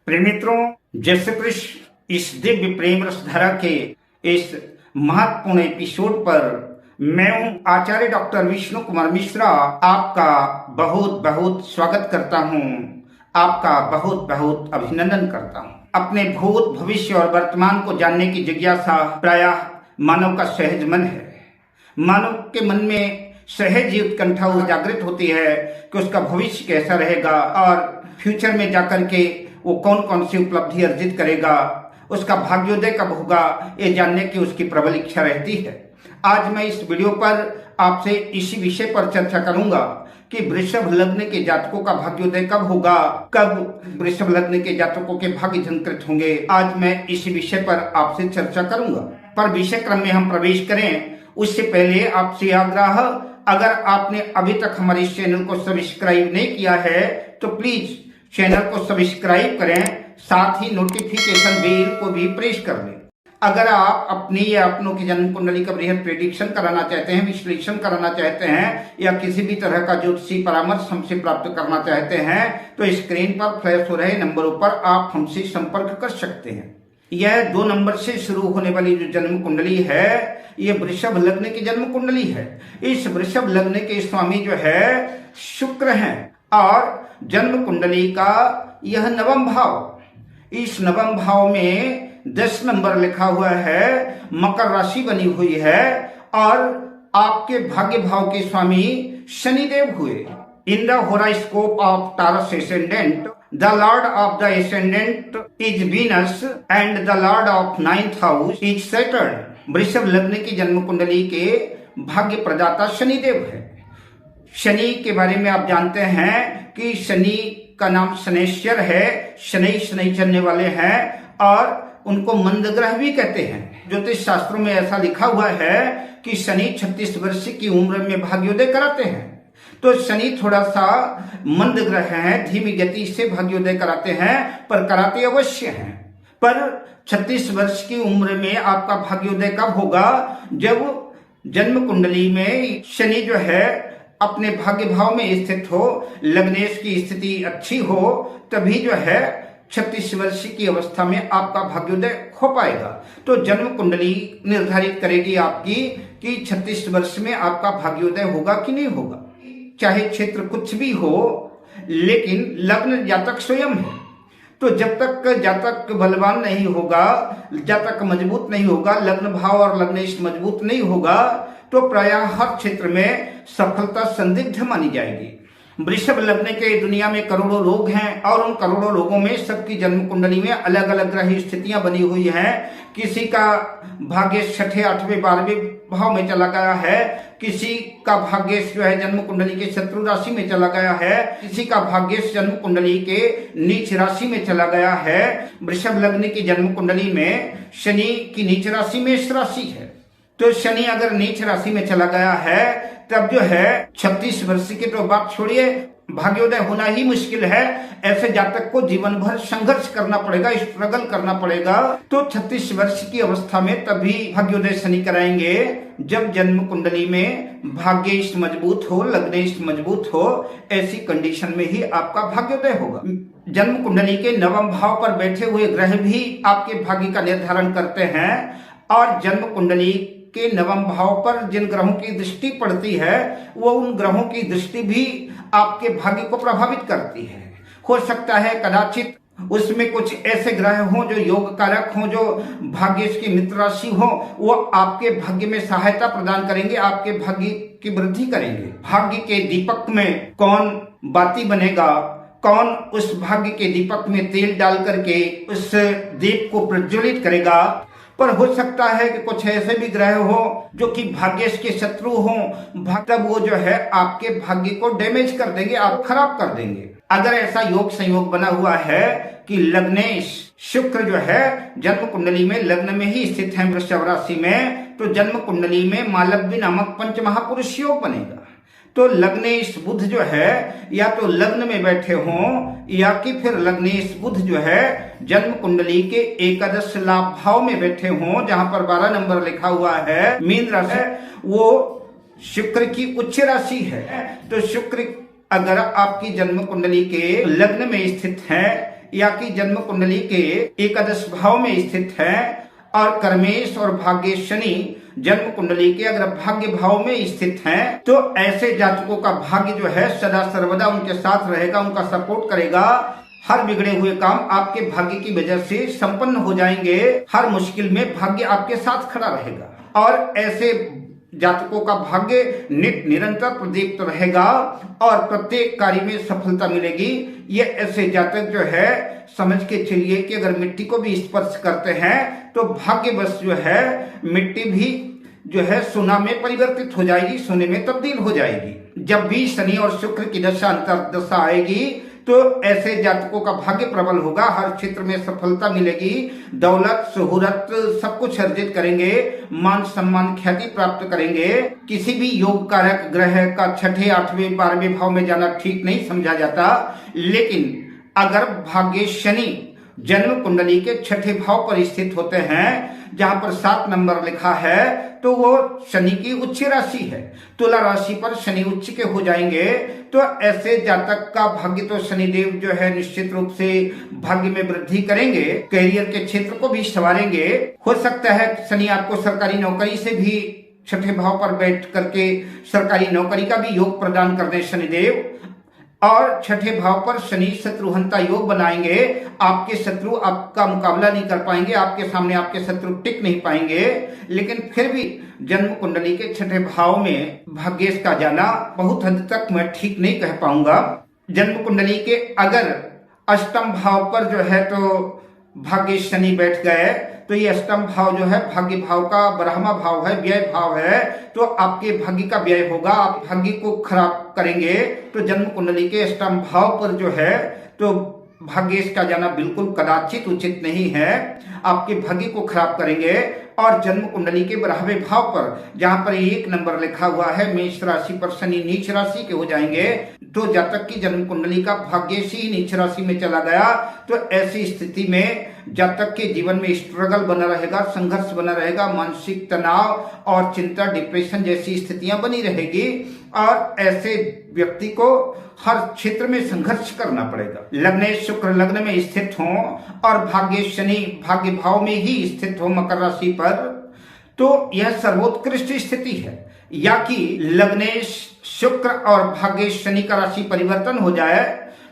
प्रिय मित्रों, जय श्री कृष्ण। इस दिव्य प्रेम रस धारा के इस महत्वपूर्ण एपिसोड पर मैं हूं आचार्य डॉक्टर विष्णु कुमार मिश्रा आपका बहुत बहुत स्वागत करता हूं, आपका बहुत बहुत अभिनंदन करता हूं। अपने भूत भविष्य और वर्तमान को जानने की जिज्ञासा प्रायः मानव का सहज मन है। मानव के मन में सहज ही उत्कंठा जागृत होती है कि उसका भविष्य कैसा रहेगा और फ्यूचर में जाकर के वो कौन कौन सी उपलब्धि अर्जित करेगा, उसका भाग्योदय कब होगा, ये जानने की उसकी प्रबल इच्छा रहती है। आज मैं इस वीडियो पर आपसे इसी विषय पर चर्चा करूंगा कि वृषभ लग्न के जातकों का भाग्योदय कब होगा, कब वृषभ लग्न के जातकों के भाग्य झंकृत होंगे। आज मैं इसी विषय पर आपसे चर्चा करूंगा। पर विषय क्रम में हम प्रवेश करें उससे पहले आपसे आग्रह, अगर आपने अभी तक हमारे इस चैनल को सब्सक्राइब नहीं किया है तो प्लीज चैनल को सब्सक्राइब करें, साथ ही नोटिफिकेशन बेल को भी प्रेस कर दें। अगर आप अपनी या अपनों की जन्म कुंडली का बृहद प्रेडिक्शन कराना चाहते हैं, विश्लेषण कराना चाहते हैं या किसी भी तरह का ज्योतिषी परामर्श हमसे प्राप्त करना चाहते हैं तो स्क्रीन पर फ्लैश हो रहे नंबरों पर आप हमसे संपर्क कर सकते हैं। यह 2 नंबर से शुरू होने वाली जो जन्म कुंडली है ये वृषभ लग्न की जन्म कुंडली है। इस वृषभ लग्न के स्वामी जो है शुक्र हैं और जन्म कुंडली का यह नवम भाव, इस नवम भाव में 10 नंबर लिखा हुआ है, मकर राशि बनी हुई है और आपके भाग्य भाव के स्वामी शनिदेव हुए। In the horoscope of Taurus ascendant the lord of the ascendant is Venus and the lord of 9th house is Saturn। वृषभ लग्न की जन्म कुंडली के भाग्य प्रदाता शनिदेव है। शनि के बारे में आप जानते हैं कि शनि का नाम शनैश्वर है, शनि चलने वाले हैं और उनको मंद ग्रह भी कहते हैं। ज्योतिष शास्त्रों में ऐसा लिखा हुआ है कि शनि 36 वर्ष की उम्र में भाग्योदय कराते हैं। तो शनि थोड़ा सा मंद ग्रह है, धीमी गति से भाग्योदय कराते हैं, पर कराते अवश्य हैं। पर 36 वर्ष की उम्र में आपका भाग्योदय कब होगा? जब जन्म कुंडली में शनि जो है अपने भाग्य भाव में स्थित हो, लग्नेश की स्थिति अच्छी हो, तभी जो है 36 वर्ष की अवस्था में आपका भाग्योदय हो पाएगा। तो जन्म कुंडली निर्धारित करेगी आपकी कि 36 वर्ष में आपका भाग्योदय होगा कि नहीं होगा। चाहे क्षेत्र कुछ भी हो, लेकिन लग्न जातक स्वयं है। तो जब तक जातक बलवान नहीं होगा, जातक मजबूत नहीं होगा, लग्न भाव और लग्नेश मजबूत नहीं होगा, तो प्रायः हर क्षेत्र में सफलता संदिग्ध मानी जाएगी। वृषभ लग्न के दुनिया में करोड़ों लोग हैं और उन करोड़ों लोगों में सबकी जन्म कुंडली में अलग अलग ग्रह स्थितियां बनी हुई हैं। किसी का भाग्य 6ठे 8वें 12वें भाव में चला गया है, किसी का भाग्य जो है जन्म कुंडली के शत्रु राशि में चला गया है, किसी का भाग्य जन्म कुंडली के नीच राशि में चला गया है। वृषभ लग्न की जन्म कुंडली में शनि की नीच राशि मेष राशि है। तो शनि अगर नीच राशि में चला गया है तब जो है 36 वर्ष की तो बात छोड़िए, भाग्योदय होना ही मुश्किल है। ऐसे जातक को जीवन भर संघर्ष करना पड़ेगा, स्ट्रगल करना पड़ेगा। तो 36 वर्ष की अवस्था में तभी भाग्योदय शनि कराएंगे जब जन्म कुंडली में भाग्येश मजबूत हो, लग्नेश मजबूत हो। ऐसी कंडीशन में ही आपका भाग्योदय होगा। जन्म कुंडली के नवम भाव पर बैठे हुए ग्रह भी आपके भाग्य का निर्धारण करते हैं और जन्म कुंडली के नवम भाव पर जिन ग्रहों की दृष्टि पड़ती है वो उन ग्रहों की दृष्टि भी आपके भाग्य को प्रभावित करती है। हो सकता है कदाचित उसमें कुछ ऐसे ग्रह हों जो योग कारक हों, जो भाग्य की मित्र राशि हो, वो आपके भाग्य में सहायता प्रदान करेंगे, आपके भाग्य की वृद्धि करेंगे। भाग्य के दीपक में कौन बाती बनेगा, कौन उस भाग्य के दीपक में तेल डाल करके उस दीप को प्रज्वलित करेगा। पर हो सकता है कि कुछ ऐसे भी ग्रह हो जो कि भाग्येश के शत्रु हों, तब वो जो है आपके भाग्य को डैमेज कर देंगे, आप खराब कर देंगे। अगर ऐसा योग संयोग बना हुआ है कि लग्नेश शुक्र जो है जन्म कुंडली में लग्न में ही स्थित है वृषभ राशि में, तो जन्म कुंडली में मालव्य नामक पंच महापुरुष योग बनेगा। तो लग्नेश बुध जो है या तो लग्न में बैठे हों या कि फिर लग्नेश बुध जो है जन्म कुंडली के एकादश लाभ भाव में बैठे हों, जहां पर 12 नंबर लिखा हुआ है मीन राशि, वो शुक्र की उच्च राशि है। तो शुक्र अगर आपकी जन्म कुंडली के लग्न में स्थित है या कि जन्म कुंडली के एकादश भाव में स्थित है और कर्मेश और भाग्य शनि जन्म कुंडली के अगर भाग्य भाव में स्थित हैं, तो ऐसे जातकों का भाग्य जो है सदा सर्वदा उनके साथ रहेगा, उनका सपोर्ट करेगा। हर बिगड़े हुए काम आपके भाग्य की वजह से संपन्न हो जाएंगे। हर मुश्किल में भाग्य आपके साथ खड़ा रहेगा और ऐसे जातकों का भाग्य निरंतर प्रदीप्त रहेगा और प्रत्येक कार्य में सफलता मिलेगी। ये ऐसे जातक जो है समझ के चलिए कि अगर मिट्टी को भी स्पर्श करते हैं तो भाग्यवश जो है मिट्टी भी जो है सोना में परिवर्तित हो जाएगी, सोने में तब्दील हो जाएगी। जब भी शनि और शुक्र की दशा अंतर्दशा आएगी तो ऐसे जातकों का भाग्य प्रबल होगा, हर क्षेत्र में सफलता मिलेगी, दौलत शोहरत सब कुछ अर्जित करेंगे, मान सम्मान ख्याति प्राप्त करेंगे। किसी भी योग कारक ग्रह का छठे 8वें 12वें भाव में जाना ठीक नहीं समझा जाता, लेकिन अगर भाग्य शनि जन्म कुंडली के छठे भाव पर स्थित होते हैं जहां पर 7 नंबर लिखा है तो वो शनि की उच्च राशि है। तुला राशि पर शनि उच्च के हो जाएंगे तो ऐसे जातक का भाग्य तो शनिदेव जो है निश्चित रूप से भाग्य में वृद्धि करेंगे, करियर के क्षेत्र को भी संवारेंगे। हो सकता है शनि आपको सरकारी नौकरी से भी छठे भाव पर बैठ करके सरकारी नौकरी का भी योग प्रदान कर दे शनिदेव। और छठे भाव पर शनि शत्रुहंता योग बनाएंगे, आपके शत्रु आपका मुकाबला नहीं कर पाएंगे, आपके सामने आपके शत्रु टिक नहीं पाएंगे। लेकिन फिर भी जन्म कुंडली के छठे भाव में भाग्येश का जाना बहुत हद तक मैं ठीक नहीं कह पाऊंगा। जन्म कुंडली के अगर अष्टम भाव पर जो है तो भाग्य शनि बैठ गए तो ये अष्टम भाव जो है भाग्य भाव का 12वां भाव है, व्यय भाव है, तो आपके भाग्य का व्यय होगा, आप भाग्य को खराब करेंगे। तो जन्म कुंडली के अष्टम भाव पर जो है तो भाग्येश का जाना बिल्कुल कदाचित उचित नहीं है, आपके भाग्य को खराब करेंगे। और जन्म कुंडली के 12वें भाव पर जहां पर 1 नंबर लिखा हुआ है मेष राशि पर शनि नीच राशि के हो जाएंगे, तो जातक की जन्म कुंडली का भाग्येश ही नीच राशि में चला गया तो ऐसी स्थिति में जातक के जीवन में स्ट्रगल बना रहेगा, संघर्ष बना रहेगा, मानसिक तनाव और चिंता डिप्रेशन जैसी स्थितियां बनी रहेगी और ऐसे व्यक्ति को हर क्षेत्र में संघर्ष करना पड़ेगा। लग्नेश शुक्र लग्न में स्थित हो और भाग्य शनि भाग्य भाव में ही स्थित हो मकर राशि पर, तो यह सर्वोत्कृष्ट स्थिति है। या कि लग्नेश शुक्र और भाग्य शनि का राशि परिवर्तन हो जाए,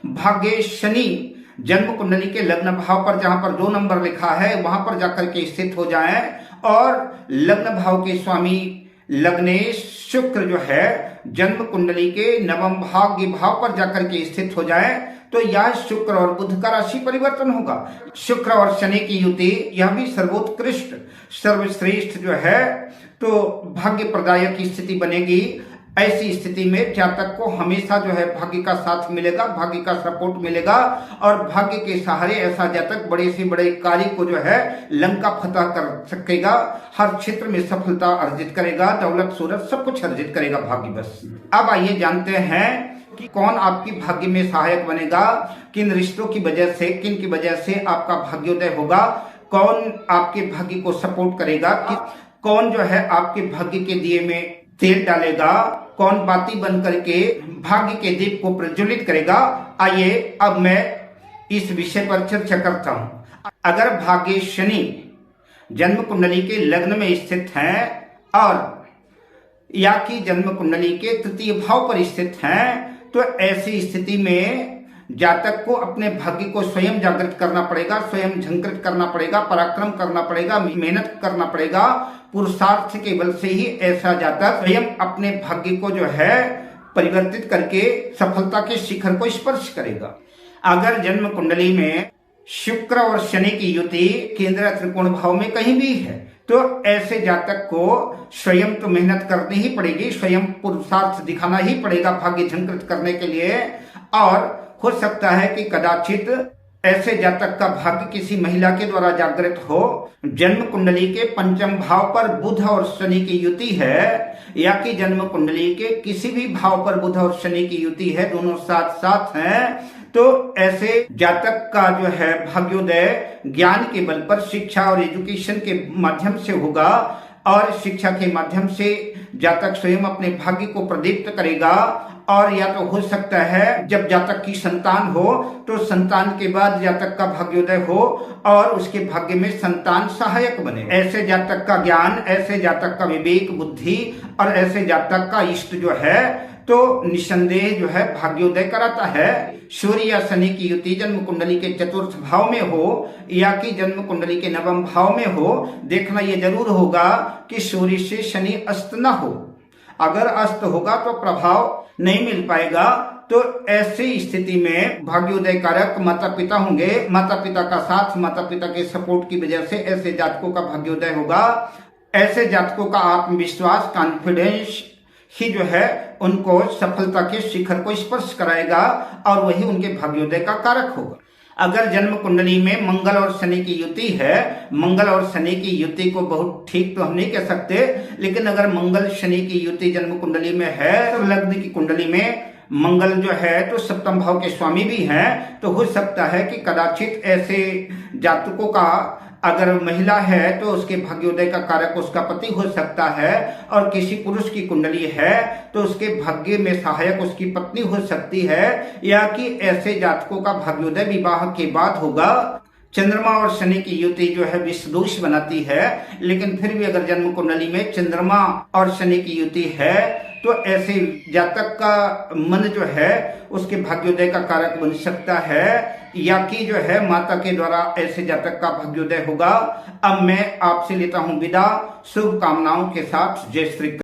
भाग्य शनि जन्म कुंडली के लग्न भाव पर जहां पर 2 नंबर लिखा है वहां पर जाकर के स्थित हो जाए और लग्न भाव के स्वामी लग्नेश शुक्र जो है जन्म कुंडली के नवम भाग्य भाव पर जाकर के स्थित हो जाए तो यह शुक्र और बुध का राशि परिवर्तन होगा। शुक्र और शनि की युति यह भी सर्वोत्कृष्ट सर्वश्रेष्ठ जो है तो भाग्य प्रदायक की स्थिति बनेगी। ऐसी स्थिति में जातक को हमेशा जो है भाग्य का साथ मिलेगा, भाग्य का सपोर्ट मिलेगा और भाग्य के सहारे ऐसा जातक बड़े से बड़े कार्य को जो है लंका फतह कर सकेगा, हर क्षेत्र में सफलता अर्जित करेगा, दौलत शोहरत सब कुछ अर्जित करेगा भाग्यवश। अब आइए जानते हैं कि कौन आपकी भाग्य में सहायक बनेगा, किन रिश्तों की वजह से, किन की वजह से आपका भाग्योदय होगा, कौन आपके भाग्य को सपोर्ट करेगा, कौन जो है आपके भाग्य के दिए में तेल डालेगा, कौन बाती बन करके भाग्य के दीप को प्रज्वलित करेगा। आइए अब मैं इस विषय पर चर्चा करता हूं। अगर भाग्य शनि जन्म कुंडली के लग्न में स्थित हैं और या कि जन्म कुंडली के तृतीय भाव पर स्थित हैं तो ऐसी स्थिति में जातक को अपने भाग्य को स्वयं जागृत करना पड़ेगा, स्वयं झंकृत करना पड़ेगा, पराक्रम करना पड़ेगा, मेहनत करना पड़ेगा। पुरुषार्थ के बल से ही ऐसा जातक स्वयं अपने भाग्य को जो है परिवर्तित करके सफलता के शिखर को स्पर्श करेगा। अगर जन्म कुंडली में शुक्र और शनि की युति केंद्र त्रिकोण भाव में कहीं भी है तो ऐसे जातक को स्वयं तो मेहनत करनी ही पड़ेगी, स्वयं पुरुषार्थ दिखाना ही पड़ेगा भाग्य झंकृत करने के लिए। और हो सकता है कि कदाचित ऐसे जातक का भाग्य किसी महिला के द्वारा जागृत हो। जन्म कुंडली के पंचम भाव पर बुध और शनि की युति है या कि जन्म कुंडली के किसी भी भाव पर बुध और शनि की युति है, दोनों साथ साथ हैं, तो ऐसे जातक का जो है भाग्योदय ज्ञान के बल पर शिक्षा और एजुकेशन के माध्यम से होगा और शिक्षा के माध्यम से जातक स्वयं अपने भाग्य को प्रदीप्त करेगा और या तो हो सकता है जब जातक की संतान हो तो संतान के बाद जातक का भाग्योदय हो और उसके भाग्य में संतान सहायक बने। ऐसे जातक का ज्ञान, ऐसे जातक का विवेक बुद्धि और ऐसे जातक का इष्ट जो है तो निसंदेह जो है भाग्योदय कराता है। सूर्य या शनि की युति जन्म कुंडली के चतुर्थ भाव में हो या कि जन्म कुंडली के नवम भाव में हो, देखना यह जरूर होगा कि सूर्य से शनि अस्त न हो। अगर अस्त होगा तो प्रभाव नहीं मिल पाएगा। तो ऐसी स्थिति में भाग्योदय कारक माता पिता होंगे। माता पिता का साथ, माता पिता के सपोर्ट की वजह से ऐसे जातकों का भाग्योदय होगा। ऐसे जातकों का आत्मविश्वास, कॉन्फिडेंस ही जो है उनको सफलता के शिखर को स्पर्श कराएगा और वही उनके भाग्योदय का कारक होगा। अगर जन्म कुंडली में मंगल और शनि की युति है, मंगल और शनि की युति को बहुत ठीक तो हम नहीं कह सकते, लेकिन अगर मंगल शनि की युति जन्म कुंडली में है तो लग्न की कुंडली में मंगल जो है तो सप्तम भाव के स्वामी भी हैं, तो हो सकता है कि कदाचित ऐसे जातकों का, अगर महिला है तो उसके भाग्योदय का कारक उसका पति हो सकता है, और किसी पुरुष की कुंडली है तो उसके भाग्य में सहायक उसकी पत्नी हो सकती है, या कि ऐसे जातकों का भाग्योदय विवाह के बाद होगा। चंद्रमा और शनि की युति जो है विषदोष बनाती है, लेकिन फिर भी अगर जन्म कुंडली में चंद्रमा और शनि की युति है तो ऐसे जातक का मन जो है उसके भाग्योदय का कारक बन सकता है, या कि जो है माता के द्वारा ऐसे जातक का भाग्योदय होगा। अब मैं आपसे लेता हूं विदा, शुभकामनाओं के साथ। जय श्री कृष्ण।